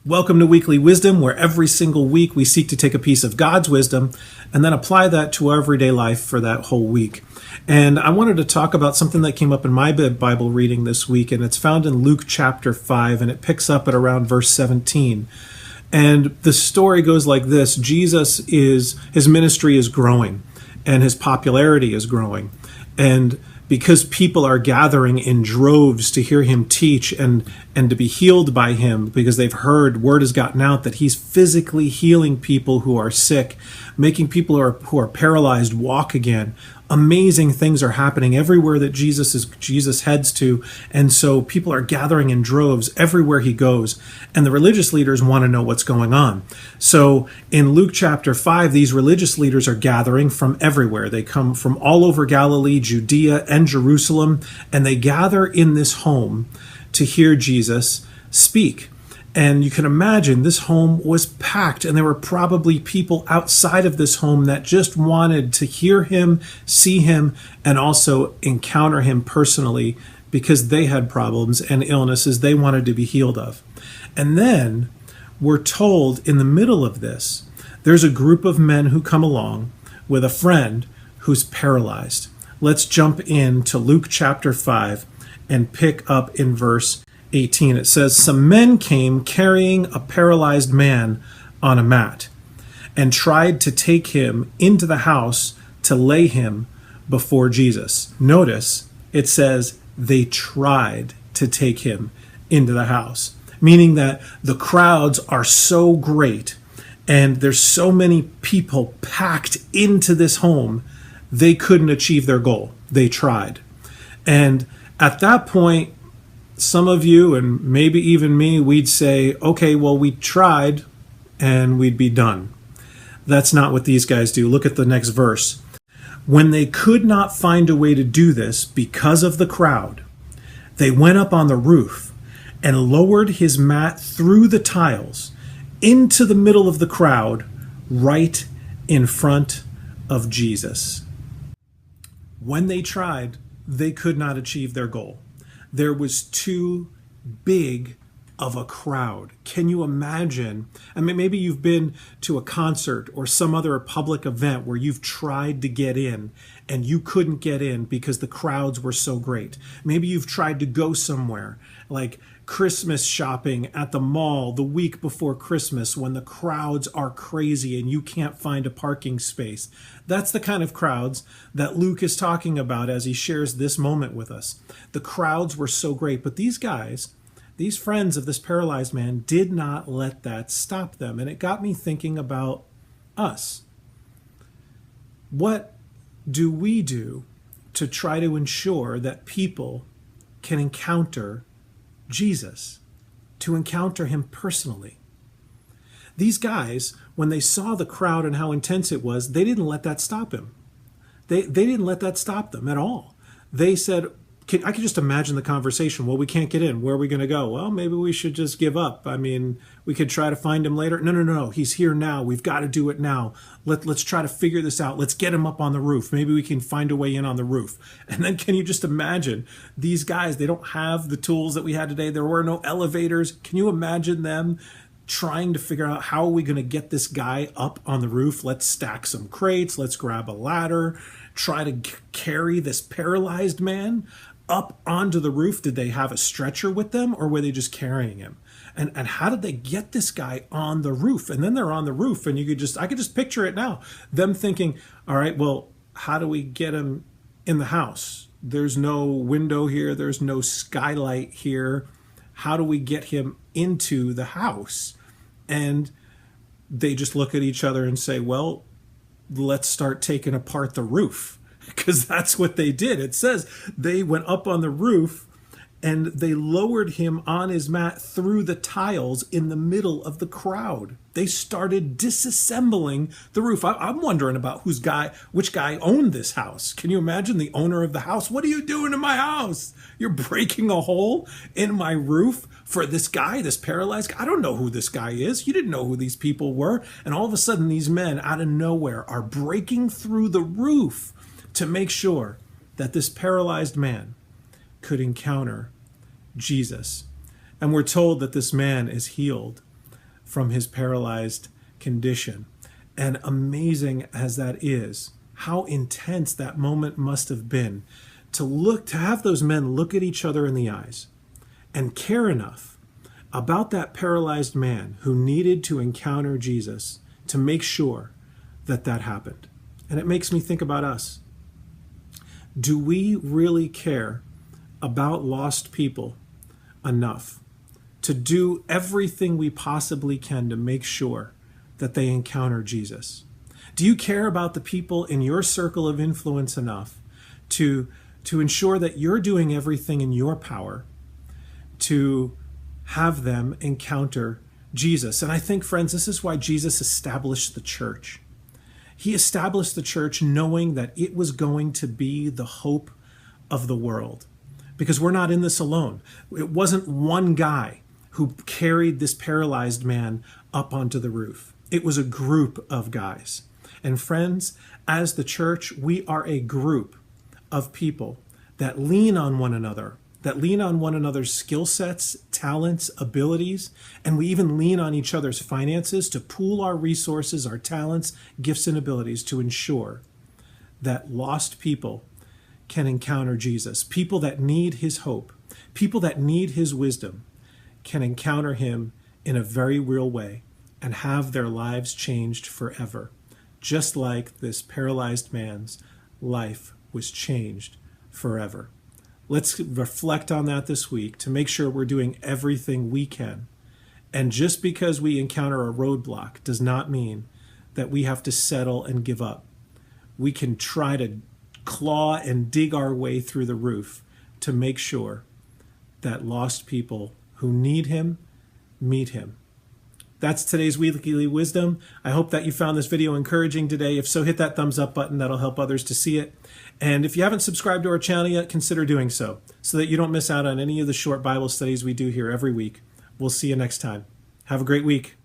Welcome to Weekly Wisdom, where every single week we seek to take a piece of God's wisdom and then apply that to our everyday life for that whole week. And I wanted to talk about something that came up in my Bible reading this week, and it's found in Luke chapter 5, and it picks up at around verse 17. And the story goes like this. His ministry is growing, and his popularity is growing. And because people are gathering in droves to hear him teach and to be healed by him, because they've heard, word has gotten out that he's physically healing people who are sick, making people who are paralyzed walk again. Amazing things are happening everywhere that Jesus heads to, and so people are gathering in droves everywhere he goes, and the religious leaders want to know what's going on. So in Luke chapter 5, these religious leaders are gathering from everywhere. They come from all over Galilee, Judea, and Jerusalem, and they gather in this home to hear Jesus speak. And you can imagine this home was packed, and there were probably people outside of this home that just wanted to hear him, see him, and also encounter him personally because they had problems and illnesses they wanted to be healed of. And then we're told in the middle of this, there's a group of men who come along with a friend who's paralyzed. Let's jump into Luke chapter 5 and pick up in verse 18. It says, "Some men came carrying a paralyzed man on a mat and tried to take him into the house to lay him before Jesus." Notice it says they tried to take him into the house, meaning that the crowds are so great and there's so many people packed into this home, they couldn't achieve their goal. They tried. And at that point, some of you, and maybe even me, we'd say, okay, well, we tried and we'd be done. That's not what these guys do. Look at the next verse. "When they could not find a way to do this because of the crowd, they went up on the roof and lowered his mat through the tiles into the middle of the crowd, right in front of Jesus." When they tried, they could not achieve their goal. There was too big of a crowd. Can you imagine? I mean, maybe you've been to a concert or some other public event where you've tried to get in and you couldn't get in because the crowds were so great. Maybe you've tried to go somewhere like Christmas shopping at the mall the week before Christmas when the crowds are crazy and you can't find a parking space. That's the kind of crowds that Luke is talking about as he shares this moment with us. The crowds were so great, but these guys, these friends of this paralyzed man, did not let that stop them. And it got me thinking about us. What do we do to try to ensure that people can encounter Jesus, to encounter him personally? These guys, when they saw the crowd and how intense it was, they didn't let that stop him. They didn't let that stop them at all. They said, I can just imagine the conversation. Well, we can't get in. Where are we going to go? Well, maybe we should just give up. I mean, we could try to find him later. No. He's here now. We've got to do it now. Let's try to figure this out. Let's get him up on the roof. Maybe we can find a way in on the roof. And then can you just imagine these guys? They don't have the tools that we had today. There were no elevators. Can you imagine them trying to figure out, how are we going to get this guy up on the roof? Let's stack some crates. Let's grab a ladder. Try to carry this paralyzed man up onto the roof. Did they have a stretcher with them, or were they just carrying him? And how did they get this guy on the roof? And then they're on the roof, and I could just picture it now. Them thinking, all right, well, how do we get him in the house? There's no window here. There's no skylight here. How do we get him into the house? And they just look at each other and say, well, let's start taking apart the roof. Because that's what they did. It says they went up on the roof and they lowered him on his mat through the tiles in the middle of the crowd. They started disassembling the roof. I'm wondering about which guy owned this house. Can you imagine the owner of the house? What are you doing to my house? You're breaking a hole in my roof for this guy, this paralyzed guy. I don't know who this guy is. You didn't know who these people were. And all of a sudden, these men out of nowhere are breaking through the roof to make sure that this paralyzed man could encounter Jesus. And we're told that this man is healed from his paralyzed condition. And amazing as that is, how intense that moment must have been to have those men look at each other in the eyes and care enough about that paralyzed man who needed to encounter Jesus to make sure that that happened. And it makes me think about us. Do we really care about lost people enough to do everything we possibly can to make sure that they encounter Jesus? Do you care about the people in your circle of influence enough to ensure that you're doing everything in your power to have them encounter Jesus? And I think, friends, this is why Jesus established the church. He established the church knowing that it was going to be the hope of the world, because we're not in this alone. It wasn't one guy who carried this paralyzed man up onto the roof. It was a group of guys. And friends, as the church, we are a group of people that lean on one another, that lean on one another's skill sets, talents, abilities, and we even lean on each other's finances to pool our resources, our talents, gifts, and abilities to ensure that lost people can encounter Jesus. People that need his hope, people that need his wisdom, can encounter him in a very real way and have their lives changed forever, just like this paralyzed man's life was changed forever. Let's reflect on that this week to make sure we're doing everything we can. And just because we encounter a roadblock does not mean that we have to settle and give up. We can try to claw and dig our way through the roof to make sure that lost people who need him meet him. That's today's Weekly Wisdom. I hope that you found this video encouraging today. If so, hit that thumbs up button. That'll help others to see it. And if you haven't subscribed to our channel yet, consider doing so that you don't miss out on any of the short Bible studies we do here every week. We'll see you next time. Have a great week.